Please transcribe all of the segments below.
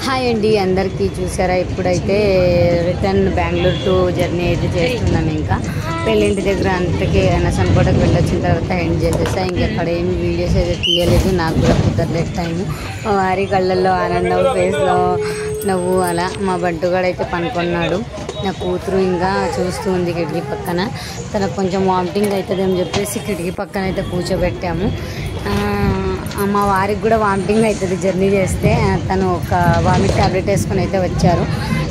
Hi అండి అందరికీ. చూసారా ఇప్పుడైతే రిటర్న్ బెంగళూరు టు జర్నీ అయితే చేస్తున్నాం. ఇంకా పెళ్ళింటి దగ్గర అంతకే నసన్కోటకు వెళ్ళొచ్చిన తర్వాత ఎండ్ చేసేసా. ఇంకెక్కడ ఏమి వీడియోస్ అయితే తీయలేదు, నాకు కూడా కుదరలేదు టైము. మా వారి కళ్ళల్లో ఆనందం, ఫేస్లో నవ్వు. అలా మా బంటుగాడైతే పనుకున్నాడు. నా కూతురు ఇంకా చూస్తూ ఉంది కిటికీ పక్కన. తనకు కొంచెం వామిటింగ్ అవుతుంది అని చెప్పేసి కిటికీ పక్కన అయితే కూర్చోబెట్టాము. మా వారికి కూడా వామిటింగ్ అవుతుంది జర్నీ చేస్తే. తను ఒక వామిట్ ట్యాబ్లెట్ వేసుకొని అయితే వచ్చారు.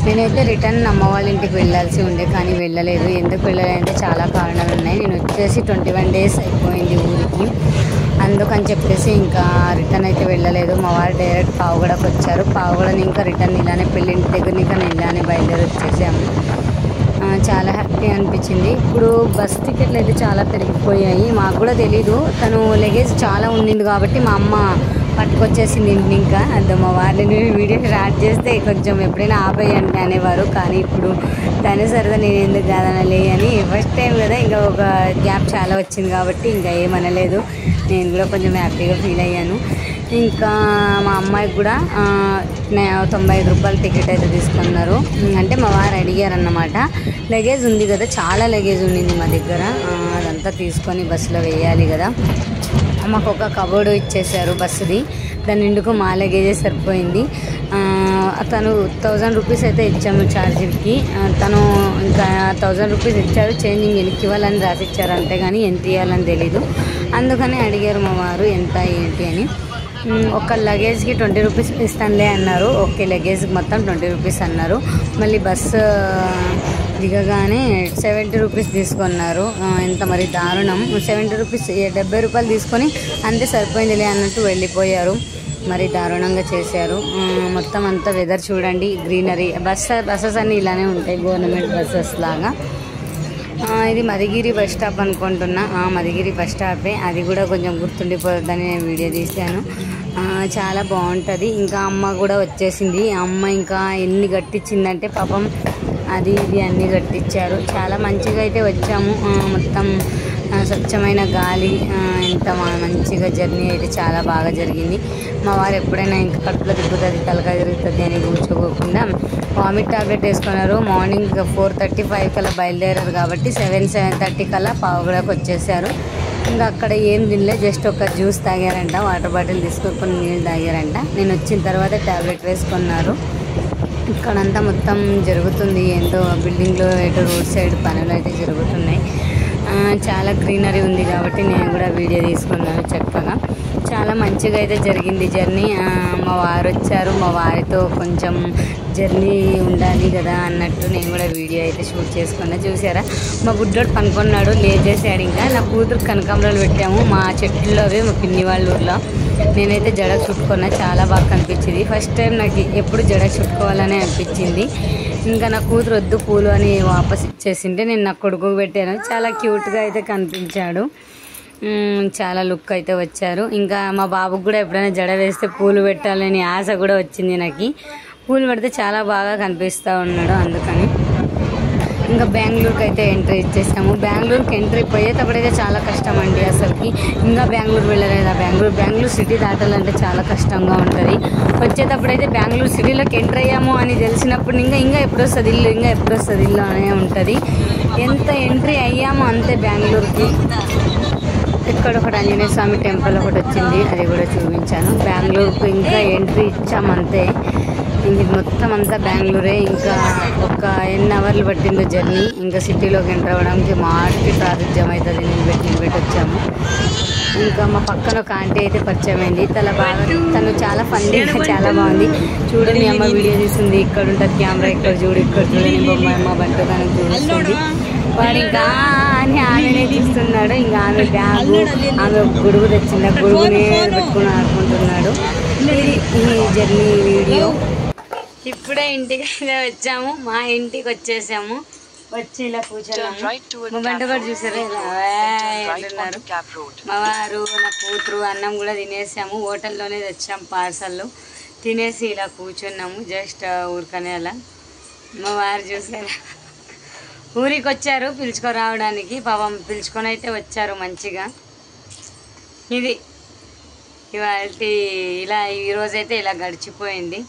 నేనైతే రిటర్న్ అమ్మ వాళ్ళ ఇంటికి వెళ్ళాల్సి ఉండే, కానీ వెళ్ళలేదు. ఎందుకు వెళ్ళాలంటే చాలా కారణాలు ఉన్నాయి. నేను వచ్చేసి 21 days అయిపోయింది ఊరికి, అందుకని చెప్పేసి ఇంకా రిటర్న్ అయితే వెళ్ళలేదు. మా వారు డైరెక్ట్ పావుగడకు వచ్చారు. పావుగడని ఇంకా రిటర్న్ ఇలానే పెళ్ళింటి దగ్గర ఇంకా ఇలానే బయలుదేరి వచ్చేసాము. చాలా హ్యాపీ అనిపించింది. ఇప్పుడు బస్ టికెట్లు అయితే చాలా పెరిగిపోయాయి. మాకు కూడా తెలీదు, తను లగేజ్ చాలా ఉండింది కాబట్టి మా అమ్మ పట్టుకొచ్చేసింది ఇంటిని. ఇంకా మా వారిని వీడియో స్టార్ట్ చేస్తే కొంచెం ఎప్పుడైనా ఆపేయండి అనేవారు, కానీ ఇప్పుడు దాని సరదా నేను ఎందుకు కాదనలే అని ఫస్ట్ టైం కదా, ఇంకా ఒక గ్యాప్ చాలా వచ్చింది కాబట్టి ఇంకా ఏమనలేదు. నేను కూడా కొంచెం హ్యాపీగా ఫీల్ అయ్యాను. ఇంకా మా అమ్మాయికి కూడా 95 రూపాయల టికెట్ అయితే తీసుకున్నారు. అంటే మా వారు అడిగారన్నమాట. లగేజ్ ఉంది కదా, చాలా లగేజ్ ఉండింది మా దగ్గర, అదంతా తీసుకొని బస్సులో వేయాలి కదా. మాకు ఒక కబోర్డు ఇచ్చేసారు బస్సుది, దాని నిండుకు మా లగేజే సరిపోయింది. తను 1000 రూపీస్ అయితే ఇచ్చాము ఛార్జీకి. తను ఇంకా 1000 రూపీస్ ఇచ్చారు. చేంజింగ్ వెనక్కి ఇవ్వాలని రాసిచ్చారు, అంతేగాని ఎంత ఇవ్వాలని తెలీదు. అందుకని అడిగారు మా వారు ఎంత ఏంటి అని. ఒక లగేజ్కి 20 రూపీస్ ఇస్తానులే అన్నారు. ఓకే, లగేజ్కి మొత్తం 20 రూపీస్ అన్నారు. మళ్ళీ బస్సు దిగగానే 70 రూపీస్ తీసుకున్నారు. ఎంత మరి దారుణం. 70 రూపీస్ 70 రూపాయలు తీసుకొని అంతే సరిపోయిందిలే అన్నట్టు వెళ్ళిపోయారు. మరి దారుణంగా చేశారు. మొత్తం అంతా వెదర్ చూడండి, గ్రీనరీ. బస్సెస్ అన్నీ ఇలానే ఉంటాయి, గవర్నమెంట్ బస్సెస్ లాగా. ఇది మదిగిరి బస్ స్టాప్ అనుకుంటున్నా. మదిగిరి బస్ స్టాపే. అది కూడా కొంచెం గుర్తుండిపోతుందని నేను వీడియో తీశాను. చాలా బాగుంటుంది. ఇంకా అమ్మ కూడా వచ్చేసింది. అమ్మ ఇంకా ఎన్ని కట్టించిందంటే పాపం అది ఇది అన్నీ కట్టించారు. చాలా మంచిగా అయితే వచ్చాము. మొత్తం స్వచ్ఛమైన గాలి, ఎంత మంచిగా జర్నీ అయితే చాలా బాగా జరిగింది. మా వారు ఎప్పుడైనా ఇంకా కడుపులో తిరుగుతుంది, తలకాయ తిరుగుతుంది అని కూర్చోకోకుండా వామిట్ టాబ్లెట్ వేసుకున్నారు. మార్నింగ్ 4:35 కల్లా బయలుదేరారు కాబట్టి 7:30 కల్లా పావుగడకు వచ్చేసారు. ఇంకా అక్కడ ఏం తినలే, జస్ట్ ఒక జ్యూస్ తాగారంట, వాటర్ బాటిల్ తీసుకొని నీళ్ళు తాగారంట. నేను వచ్చిన తర్వాత టాబ్లెట్ వేసుకున్నారు. ఇక్కడంతా మొత్తం జరుగుతుంది, ఏంటో బిల్డింగ్లో ఎటో రోడ్ సైడ్ పనులు అయితే జరుగుతున్నాయి. చాలా గ్రీనరీ ఉంది కాబట్టి నేను కూడా వీడియో తీసుకున్నాను చక్కగా. చాలా మంచిగా అయితే జరిగింది జర్నీ. మా వారు వచ్చారు, మా వారితో కొంచెం జర్నీ ఉండాలి కదా అన్నట్టు నేను కూడా వీడియో అయితే షూట్ చేసుకున్నా. చూసారా, మా బుడ్డోడు పనుకున్నాడు, లేచేసాడు. ఇంకా నా కూతురు కనకాంబరాలు పెట్టాము మా చెట్టుల్లో, అవి మా పిన్ని వాళ్ళ ఊర్లో. నేనైతే జడ చుట్టుకున్నా, చాలా బాగా కనిపించింది. ఫస్ట్ టైం నాకు ఎప్పుడు జడ చుట్టుకోవాలని అనిపించింది. ఇంకా నా కూతురు వద్దు పూలు అని వాపస్ ఇచ్చేసింటే నేను నా కొడుకు పెట్టాను. చాలా క్యూట్గా అయితే కనిపించాడు, చాలా లుక్ అయితే వచ్చారు. ఇంకా మా బాబుకు కూడా ఎప్పుడైనా జడ వేస్తే పూలు పెట్టాలని ఆశ కూడా వచ్చింది నాకు. పూలు పెడితే చాలా బాగా కనిపిస్తూ ఉన్నాడు, అందుకని. ఇంకా బెంగళూరుకి అయితే ఎంట్రీ ఇచ్చేసాము. బెంగళూరుకి ఎంట్రీ పోయేటప్పుడైతే చాలా కష్టం అండి అసలుకి. ఇంకా బెంగళూరు వెళ్ళలేదు. బెంగళూరు సిటీ దాటాలంటే చాలా కష్టంగా ఉంటుంది. వచ్చేటప్పుడైతే బెంగళూరు సిటీలోకి ఎంటర్ అయ్యాము అని తెలిసినప్పుడు ఇంకా ఎప్పుడు వస్తుంది ఇల్లు, ఇంకా ఎప్పుడు వస్తుంది ఇల్లు అనే ఉంటుంది. ఎంత ఎంట్రీ అయ్యామో అంతే బెంగళూరుకి. ఇక్కడ ఒకటి ఆంజనేయ స్వామి టెంపుల్ ఒకటి వచ్చింది, అది కూడా చూపించాను. బెంగళూరుకు ఇంకా ఎంట్రీ ఇచ్చామంతే. ఇంక మొత్తం అంతా బెంగళూరే. ఇంకా ఒక ఎన్ని అవర్లు పట్టిందో జర్నీ. ఇంకా సిటీలోకి ఎంటర్ అవ్వడానికి మాటికి ట్రాఫిక్ జామ్ అవుతుంది. నిలబెట్టి వచ్చాము. ఇంకా మా పక్కన ఒక ఆంటీ అయితే పరిచయం అయింది. తను చాలా ఫన్నీగా, చాలా బాగుంది. చూడు మీ అమ్మ వీడియో తీస్తుంది, ఇక్కడ ఉంటుంది కెమెరా, ఇక్కడ చూడు, ఇక్కడ చూడని బొమ్మ అమ్మ బంటు తనకు చూపిస్తుంది. వాడు ఇంకా అని ఆమెనే చూస్తున్నాడు. ఇంకా ఆమె బ్యాగు, ఆమె గొడుగు తెచ్చింది, ఆ గొడుగునే పెట్టుకుని ఆడుకుంటున్నాడు. ఈ జర్నీ వీడియో. ఇప్పుడే ఇంటికి వచ్చాము, మా ఇంటికి వచ్చేసాము. వచ్చి ఇలా కూర్చున్నాము. మా బంట కూడా చూసారు అంటున్నారు. మా వారు, నా కూతురు అన్నం కూడా తినేసాము. హోటల్లోనే తెచ్చాము పార్సల్. తినేసి ఇలా కూర్చున్నాము, జస్ట్ ఊరికనే అలా. మా వారు చూసారా, ఊరికి వచ్చారు పిలుచుకురావడానికి. పాపం పిలుచుకొని అయితే వచ్చారు మంచిగా. ఇది ఇవాళ ఇలా ఈరోజైతే ఇలా గడిచిపోయింది.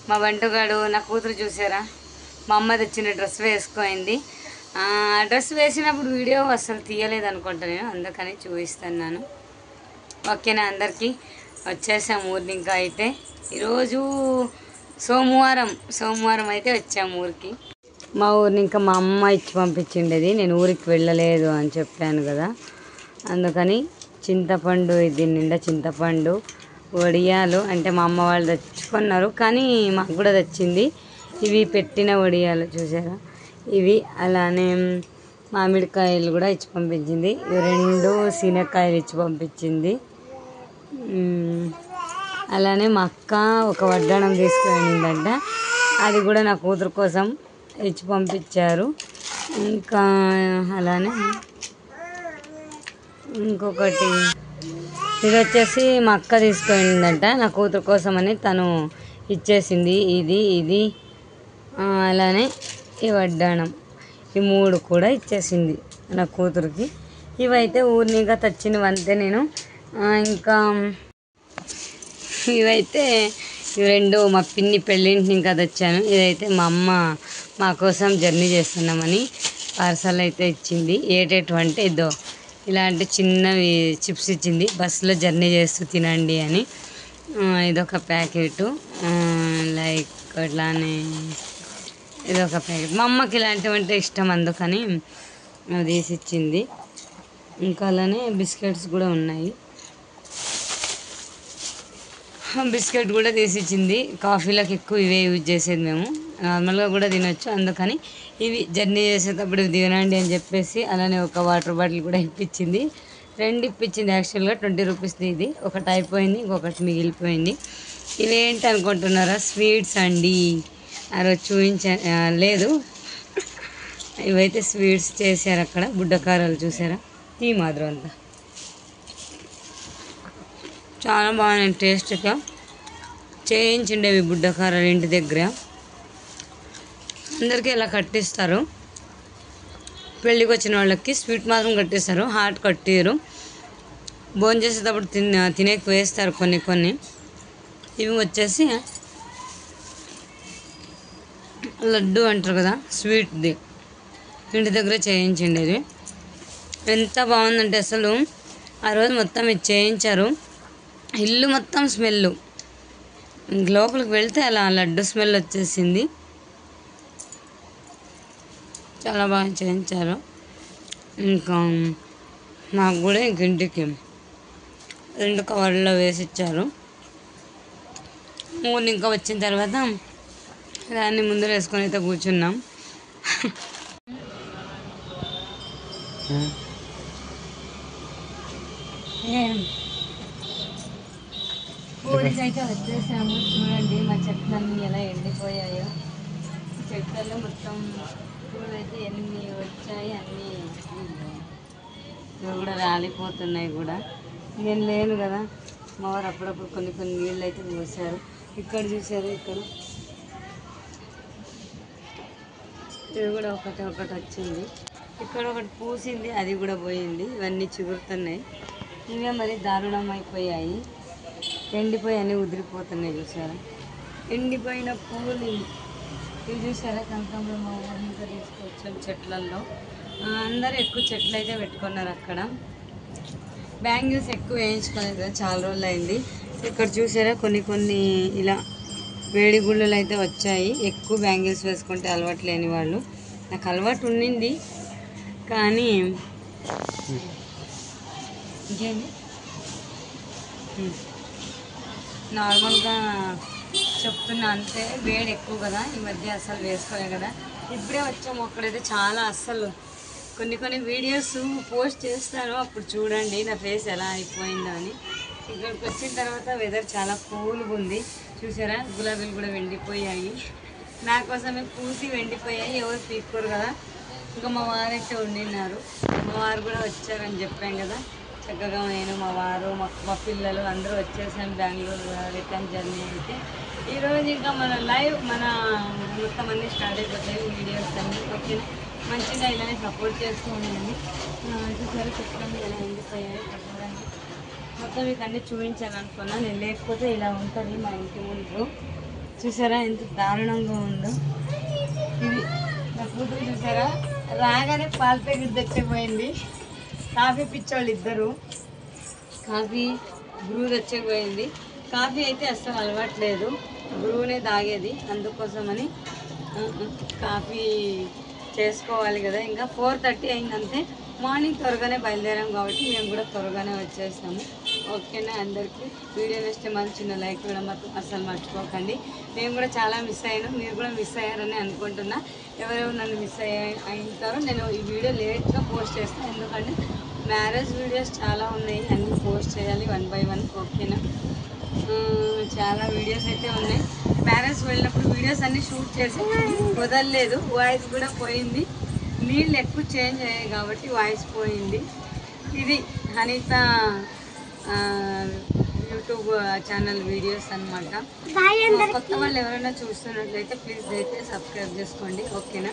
మా బంటుగాడు నా కూతురు చూసారా, మా అమ్మ తెచ్చిన డ్రెస్ వేసుకోయింది. డ్రెస్ వేసినప్పుడు వీడియో అసలు తీయలేదు అనుకుంటా నేను, అందుకని చూపిస్తున్నాను. ఓకేనా, అందరికీ వచ్చేసాము ఊరిని. ఇంకా అయితే ఈరోజు సోమవారం అయితే వచ్చాము ఊరికి. మా ఊరిని ఇంకా మా అమ్మ ఇచ్చి పంపించిండేది, నేను ఊరికి వెళ్ళలేదు అని చెప్పాను కదా, అందుకని చింతపండు, దీని నిండా చింతపండు, వడియాలు అంటే మా అమ్మ వాళ్ళు తెచ్చుకున్నారు, కానీ మాకు కూడా తెచ్చింది. ఇవి పెట్టిన వడియాలు చూసారా ఇవి. అలానే మామిడికాయలు కూడా ఇచ్చి పంపించింది. ఇవి 2 శనక్కాయలు ఇచ్చి పంపించింది. అలానే మా అక్క ఒక వడ్డాణం తీసుకువెళ్ళిందంట, అది కూడా నా కూతురు కోసం ఇచ్చి పంపించారు. ఇంకా అలానే ఇంకొకటి ఇది వచ్చేసి మా అక్క తీసుకువెళ్ళిందంట నా కూతురు కోసం అని, తను ఇచ్చేసింది. ఇది అలానే ఈ వడ్డాణం, ఈ 3 కూడా ఇచ్చేసింది నా కూతురికి. ఇవైతే ఊరినిగా తెచ్చినవంతే నేను. ఇంకా ఇవైతే ఇవి 2 మా పిన్ని పెళ్ళింటిని ఇంకా తెచ్చాను. ఇదైతే మా అమ్మ మా కోసం జర్నీ చేస్తున్నామని పార్సల్ అయితే ఇచ్చింది. ఏటేటువంటి ఇదో ఇలాంటి చిన్నవి చిప్స్ ఇచ్చింది, బస్సులో జర్నీ చేస్తూ తినండి అని. ఇదొక ప్యాకెట్, లైక్ అట్లానే ఇదొక ప్యాకెట్. మా అమ్మకి ఇలాంటివంటే ఇష్టం, అందుకని తీసి ఇచ్చింది. ఇంకా అలానే బిస్కెట్స్ కూడా ఉన్నాయి, బిస్కెట్ కూడా తీసిచ్చింది. కాఫీలకు ఎక్కువ ఇవే యూజ్ చేసేది మేము, నార్మల్గా కూడా తినొచ్చు, అందుకని ఇవి జర్నీ చేసేటప్పుడు తినండి అని చెప్పేసి. అలానే ఒక వాటర్ బాటిల్ కూడా ఇప్పించింది, 2 ఇప్పించింది. యాక్చువల్గా 20 రూపీస్ది. ఇది ఒకటి అయిపోయింది, ఇంకొకటి మిగిలిపోయింది. ఇవేంటి అనుకుంటున్నారా, స్వీట్స్ అండి. ఆ రోజు లేదు, ఇవైతే స్వీట్స్ చేశారు అక్కడ. బుడ్డకారాలు చూసారా, ఈ మాదిరి అంతా చాలా బాగున్నాయి. టేస్ట్గా చేయించిండేవి బుడ్డకారాలు ఇంటి దగ్గర. అందరికీ ఇలా కట్టిస్తారు, పెళ్ళికి వచ్చిన వాళ్ళకి స్వీట్ మాత్రం కట్టిస్తారు, హాట్ కట్టిరు. భోజనం చేసేటప్పుడు తినేకి వేస్తారు కొన్ని. ఇవి వచ్చేసి లడ్డు అంటారు కదా, స్వీట్ది, ఇంటి దగ్గర చేయించిండేది. ఎంత బాగుందంటే అసలు ఆ రోజు మొత్తం ఇది చేయించారు. ఇల్లు మొత్తం స్మెల్, లోపలికి వెళ్తే అలా లడ్డు స్మెల్ వచ్చేసింది. చాలా బాగా చేయించారు. ఇంకా నాకు కూడా ఇంటికి 2 కవర్లలో వేసి ఇచ్చారు. ఇంకా వచ్చిన తర్వాత దాన్ని ముందర వేసుకొని అయితే కూర్చున్నాం. ఊరికి అయితే వచ్చేసాము. చూడండి మా చెట్లన్నీ ఎలా ఎండిపోయాయో. చెట్లలో మొత్తం పూలు అయితే ఎన్ని వచ్చాయి, అన్నీ ఇవి కూడా రాలిపోతున్నాయి కూడా. నేను లేను కదా, మా వారు అప్పుడప్పుడు కొన్ని నీళ్ళు అయితే పోసారు. ఇక్కడ చూసారు, ఇక్కడ ఇవి కూడా ఒకటి వచ్చింది. ఇక్కడ ఒకటి పూసింది, అది కూడా పోయింది. ఇవన్నీ చిగురుతున్నాయి. ఇవే మరి దారుణం అయిపోయాయి, ఎండిపోయి అన్నీ ఉదిరిపోతున్నాయి. చూసారా, ఎండిపోయిన పువ్వులు ఇవి చూసారా. కనకాంబరం మా ఊరి ఇంకా తీసుకొచ్చాం చెట్లల్లో. అందరూ ఎక్కువ చెట్లు అయితే పెట్టుకున్నారు అక్కడ. బ్యాంగిల్స్ ఎక్కువ వేయించుకోలేదు కదా, చాలా రోజులు అయింది. ఇక్కడ చూసారా కొన్ని ఇలా వేడి గుళ్ళలు అయితే వచ్చాయి. ఎక్కువ బ్యాంగిల్స్ వేసుకుంటే అలవాటు లేని వాళ్ళు, నాకు అలవాటు ఉండింది కానీ ఇంకేంటి నార్మల్గా చెప్తున్నా అంతే. వేడి ఎక్కువ కదా, ఈ మధ్య అసలు వేసుకోలే కదా. ఇప్పుడే వచ్చాము, అక్కడైతే చాలా అస్సలు కొన్ని వీడియోస్ పోస్ట్ చేస్తాను, అప్పుడు చూడండి నా ఫేస్ ఎలా అయిపోయిందో అని. ఇక్కడికి వచ్చిన తర్వాత వెదర్ చాలా కూల్గా ఉంది. చూసారా, గులాబీలు కూడా వెండిపోయాయి. నా కోసమే పూసి వెండిపోయాయి, ఎవరు పీక్కోరు కదా. ఇంకా మా వారైతే ఉండినారు, మా వారు కూడా వచ్చారని చెప్పాం కదా. చక్కగా నేను, మా వారు, మా పిల్లలు అందరూ వచ్చేసాం బెంగళూరు రిటర్న్ జర్నీ. అయితే ఈరోజు ఇంకా మన లైవ్ మొత్తం అన్నీ స్టార్ట్ అయిపోతాయి, వీడియోస్ అన్నీ. ఓకే, మంచిగా ఇలానే సపోర్ట్ చేస్తూ ఉండండి. చూసారు చెప్తాను ఎలా ఎండిపోయాయి. మొత్తం మీకు అన్నీ చూపించాను అనుకున్నా నేను, లేకపోతే ఇలా ఉంటుంది మా ఇంటి ముందు. చూసారా ఎంత దారుణంగా ఉందో. ఇది నా కూతురు చూసారా, రాగానే పాల ప్యాకెట్ తెచ్చకపోయింది. కాఫీ పిచ్చోళ్ళు ఇద్దరు, కాఫీ బ్రూ తెచ్చకపోయింది. కాఫీ అయితే అస్సలు అలవాట్లేదు, బ్రూనే తాగేది. అందుకోసమని కాఫీ చేసుకోవాలి కదా. ఇంకా 4:30 అయిందంతే. మార్నింగ్ త్వరగానే బయలుదేరాం కాబట్టి మేము కూడా త్వరగానే వచ్చేసాము. ఓకేనా అందరికీ. వీడియో నచ్చితే మంచి చిన్న లైక్ కూడా మాత్రం అస్సలు మర్చిపోకండి. మేము కూడా చాలా మిస్ అయ్యాను, మీరు కూడా మిస్ అయ్యారని అనుకుంటున్నా. ఎవరెవరు నన్ను మిస్ అయింటారో నేను ఈ వీడియో లేట్గా పోస్ట్ చేస్తాను, ఎందుకంటే మ్యారేజ్ వీడియోస్ చాలా ఉన్నాయి, అన్నీ పోస్ట్ చేయాలి 1 by 1. ఓకేనా. చాలా వీడియోస్ అయితే ఉన్నాయి. మ్యారేజ్ వెళ్ళినప్పుడు వీడియోస్ అన్నీ షూట్ చేసి వదలలేదు, వాయిస్ కూడా పోయింది. నీళ్ళు ఎక్కువ చేంజ్ అయ్యాయి కాబట్టి వాయిస్ పోయింది. ఇది అనిత యూట్యూబ్ ఛానల్ వీడియోస్ అనమాట. కొత్త వాళ్ళు ఎవరైనా చూస్తున్నట్లయితే ప్లీజ్ అయితే సబ్స్క్రైబ్ చేసుకోండి. ఓకేనా.